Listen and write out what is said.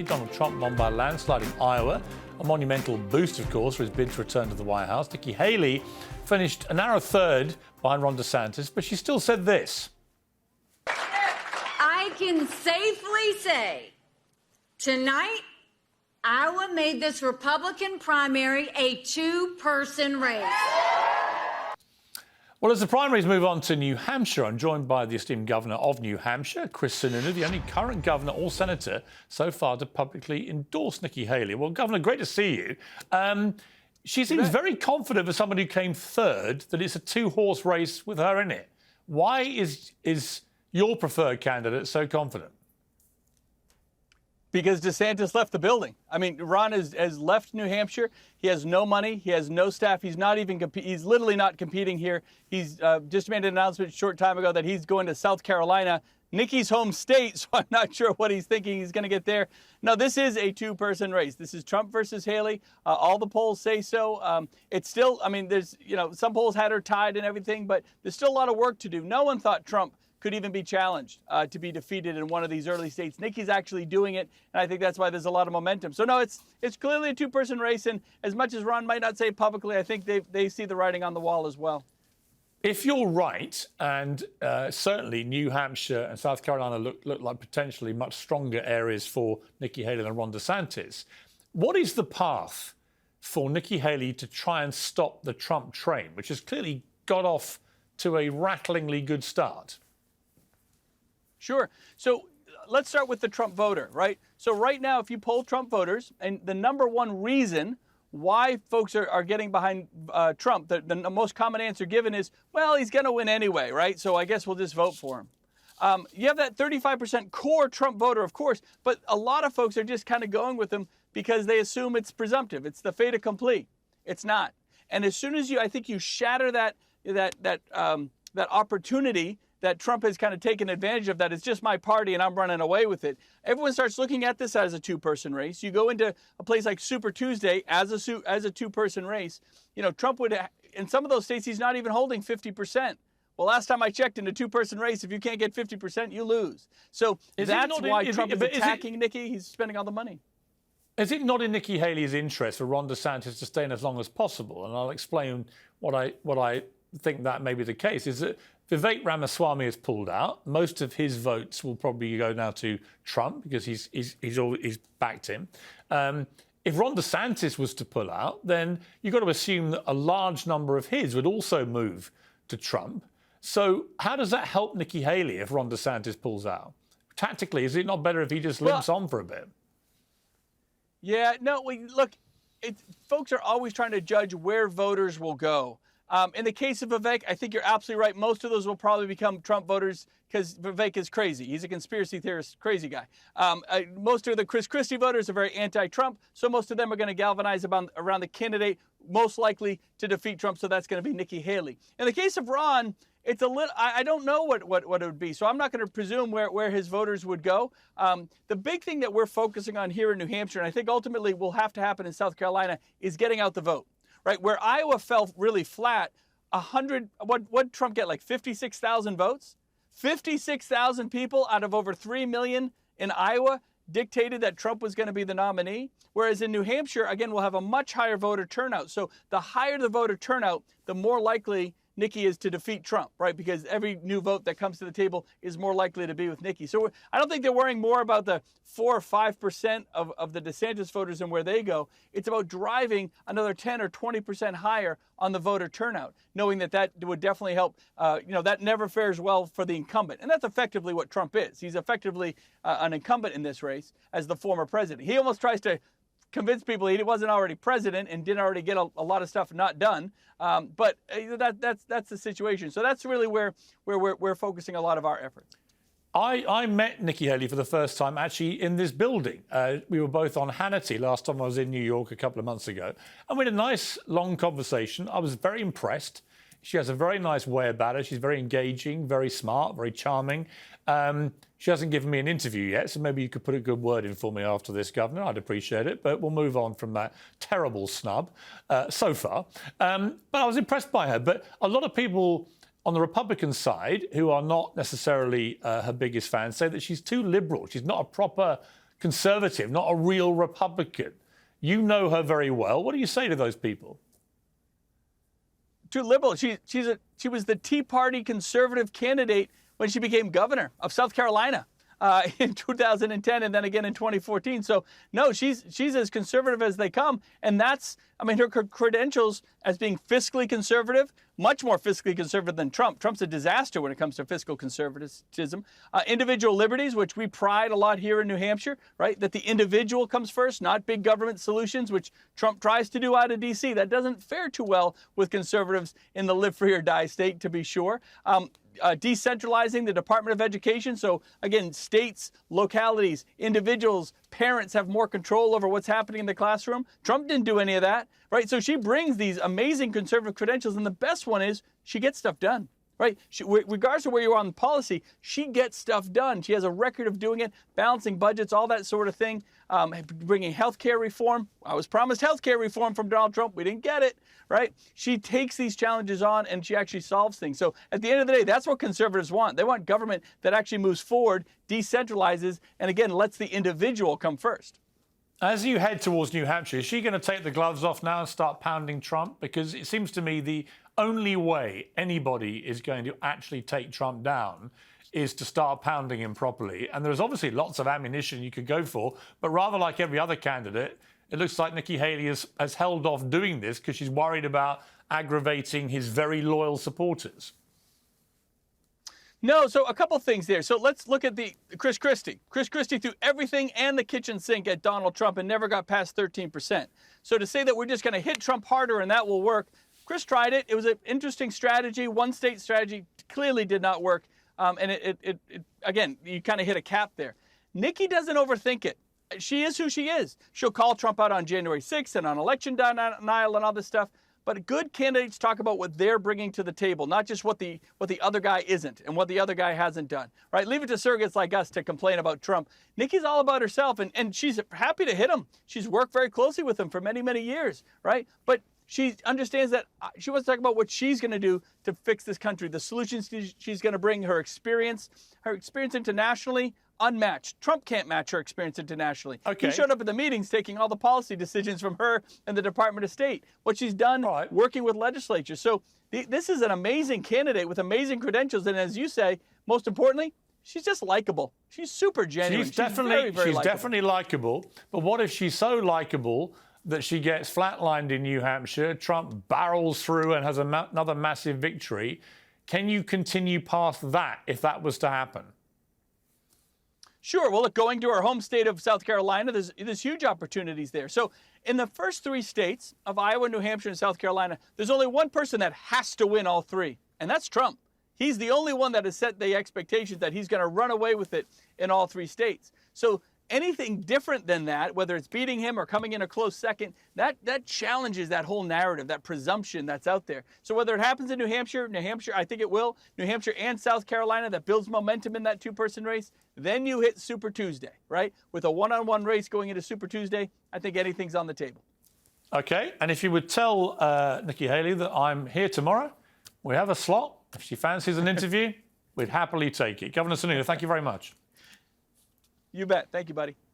Donald Trump won by a landslide in Iowa, a monumental boost, of course, for his bid to return to the White House. Nikki Haley finished a narrow third behind Ron DeSantis, but she still said this. I can safely say tonight, Iowa made this Republican primary a two-person race. Well, as the primaries move on to New Hampshire, I'm joined by the esteemed governor of New Hampshire, Chris Sununu, the only current governor or senator so far to publicly endorse Nikki Haley. Well, Governor, great to see you. She seems very confident for someone who came third that it's a two-horse race with her in it. Why is your preferred candidate so confident? Because DeSantis left the building. I mean, Ron has left New Hampshire. He has no money. He has no staff. He's not even he's literally not competing here. He's just made an announcement a short time ago that he's going to South Carolina, Nikki's home state, so I'm not sure what he's thinking he's going to get there. No, this is a two-person race. This is Trump versus Haley. All the polls say so. It's still, I mean, there's, some polls had her tied and everything, but there's still a lot of work to do. No one thought Trump could even be challenged to be defeated in one of these early states. Nikki's actually doing it, and I think that's why there's a lot of momentum. So, no, it's clearly a two-person race, and as much as Ron might not say it publicly, I think they see the writing on the wall as well. If you're right, and certainly New Hampshire and South Carolina look like potentially much stronger areas for Nikki Haley than Ron DeSantis, what is the path for Nikki Haley to try and stop the Trump train, which has clearly got off to a rattlingly good start? Sure. So let's start with the Trump voter, right? So right now, if you poll Trump voters, and the number one reason why folks are getting behind Trump, the most common answer given is, well, he's going to win anyway, right? So I guess we'll just vote for him. You have that 35% core Trump voter, of course, but a lot of folks are just kind of going with him because they assume it's presumptive. It's the fait accompli. It's not. And as soon as I think you shatter that opportunity that Trump has kind of taken advantage of, that it's just my party and I'm running away with it. Everyone starts looking at this as a two-person race. You go into a place like Super Tuesday as a two-person race. Trump would, in some of those states, he's not even holding 50%. Well, last time I checked, in a two-person race, if you can't get 50%, you lose. So that's why Trump is attacking Nikki. He's spending all the money. Is it not in Nikki Haley's interest for Ron DeSantis to stay in as long as possible? And I'll explain what I think that may be the case, is that Vivek Ramaswamy has pulled out. Most of his votes will probably go now to Trump because he's backed him. If Ron DeSantis was to pull out, then you've got to assume that a large number of his would also move to Trump. So how does that help Nikki Haley if Ron DeSantis pulls out? Tactically, is it not better if he just limps on for a bit? Yeah, no, look, folks are always trying to judge where voters will go. In the case of Vivek, I think you're absolutely right. Most of those will probably become Trump voters because Vivek is crazy. He's a conspiracy theorist, crazy guy. Most of the Chris Christie voters are very anti-Trump, so most of them are going to galvanize around the candidate most likely to defeat Trump, so that's going to be Nikki Haley. In the case of Ron, it's a little, I don't know what it would be, so I'm not going to presume where his voters would go. The big thing that we're focusing on here in New Hampshire, and I think ultimately will have to happen in South Carolina, is getting out the vote. Right, where Iowa fell really flat, what Trump get, like 56,000 votes? 56,000 people out of over 3 million in Iowa dictated that Trump was going to be the nominee. Whereas in New Hampshire, again, we'll have a much higher voter turnout. So the higher the voter turnout, the more likely Nikki is to defeat Trump, right? Because every new vote that comes to the table is more likely to be with Nikki. So I don't think they're worrying more about the 4 or 5% of the DeSantis voters and where they go. It's about driving another 10 or 20% higher on the voter turnout, knowing that would definitely help. That never fares well for the incumbent. And that's effectively what Trump is. He's effectively an incumbent in this race as the former president. He almost tries to convince people he wasn't already president and didn't already get a lot of stuff not done. But that's the situation. So that's really where we're focusing a lot of our efforts. I met Nikki Haley for the first time actually in this building. We were both on Hannity last time I was in New York a couple of months ago. And we had a nice, long conversation. I was very impressed. She has a very nice way about her. She's very engaging, very smart, very charming. She hasn't given me an interview yet, so maybe you could put a good word in for me after this, Governor. I'd appreciate it. But we'll move on from that terrible snub so far. But I was impressed by her. But a lot of people on the Republican side, who are not necessarily her biggest fans, say that she's too liberal. She's not a proper conservative, not a real Republican. You know her very well. What do you say to those people? Too liberal. She was the Tea Party conservative candidate when she became governor of South Carolina in 2010 and then again in 2014. So no, she's as conservative as they come, and that's, I mean, her credentials as being fiscally conservative, much more fiscally conservative than Trump. Trump's a disaster when it comes to fiscal conservatism. Individual liberties, which we pride a lot here in New Hampshire, right? That the individual comes first, not big government solutions, which Trump tries to do out of D.C. That doesn't fare too well with conservatives in the live free or die state, to be sure. Decentralizing the Department of Education. So again, states, localities, individuals, parents have more control over what's happening in the classroom. Trump didn't do any of that, right? So she brings these amazing conservative credentials, and the best one is she gets stuff done, right? Regardless of where you are on policy, she gets stuff done. She has a record of doing it, balancing budgets, all that sort of thing, bringing health care reform. I was promised health care reform from Donald Trump. We didn't get it, right? She takes these challenges on and she actually solves things. So at the end of the day, that's what conservatives want. They want government that actually moves forward, decentralizes, and again, lets the individual come first. As you head towards New Hampshire, is she going to take the gloves off now and start pounding Trump? Because it seems to me the only way anybody is going to actually take Trump down is to start pounding him properly. And there's obviously lots of ammunition you could go for, but rather like every other candidate, it looks like Nikki Haley has held off doing this because she's worried about aggravating his very loyal supporters. No, so a couple things there. So let's look at the Chris Christie. Chris Christie threw everything and the kitchen sink at Donald Trump and never got past 13%. So to say that we're just going to hit Trump harder and that will work, Chris tried it. It was an interesting strategy. One state strategy clearly did not work. And it again, you kind of hit a cap there. Nikki doesn't overthink it. She is who she is. She'll call Trump out on January 6th and on election denial and all this stuff. But good candidates talk about what they're bringing to the table, not just what the other guy isn't and what the other guy hasn't done, right? Leave it to surrogates like us to complain about Trump. Nikki's all about herself, and she's happy to hit him. She's worked very closely with him for many, many years, right? But she understands that she wants to talk about what she's going to do to fix this country, the solutions she's going to bring, her experience internationally, unmatched. Trump can't match her experience internationally. Okay. He showed up at the meetings taking all the policy decisions from her and the Department of State. What she's done working with legislatures. So this is an amazing candidate with amazing credentials. And as you say, most importantly, she's just likable. She's super genuine. She's definitely likable. But what if she's so likable that she gets flatlined in New Hampshire, Trump barrels through and has another massive victory? Can you continue past that if that was to happen? Sure. Well, look, going to our home state of South Carolina, there's huge opportunities there. So in the first three states of Iowa, New Hampshire, and South Carolina, there's only one person that has to win all three, and that's Trump. He's the only one that has set the expectations that he's going to run away with it in all three states. So anything different than that, whether it's beating him or coming in a close second, that challenges that whole narrative, that presumption that's out there. So whether it happens in New Hampshire, I think it will, New Hampshire and South Carolina, that builds momentum in that two-person race, then you hit Super Tuesday, right? With a one-on-one race going into Super Tuesday, I think anything's on the table. Okay, and if you would tell Nikki Haley that I'm here tomorrow, we have a slot. If she fancies an interview, we'd happily take it. Governor Sununu, thank you very much. You bet. Thank you, buddy.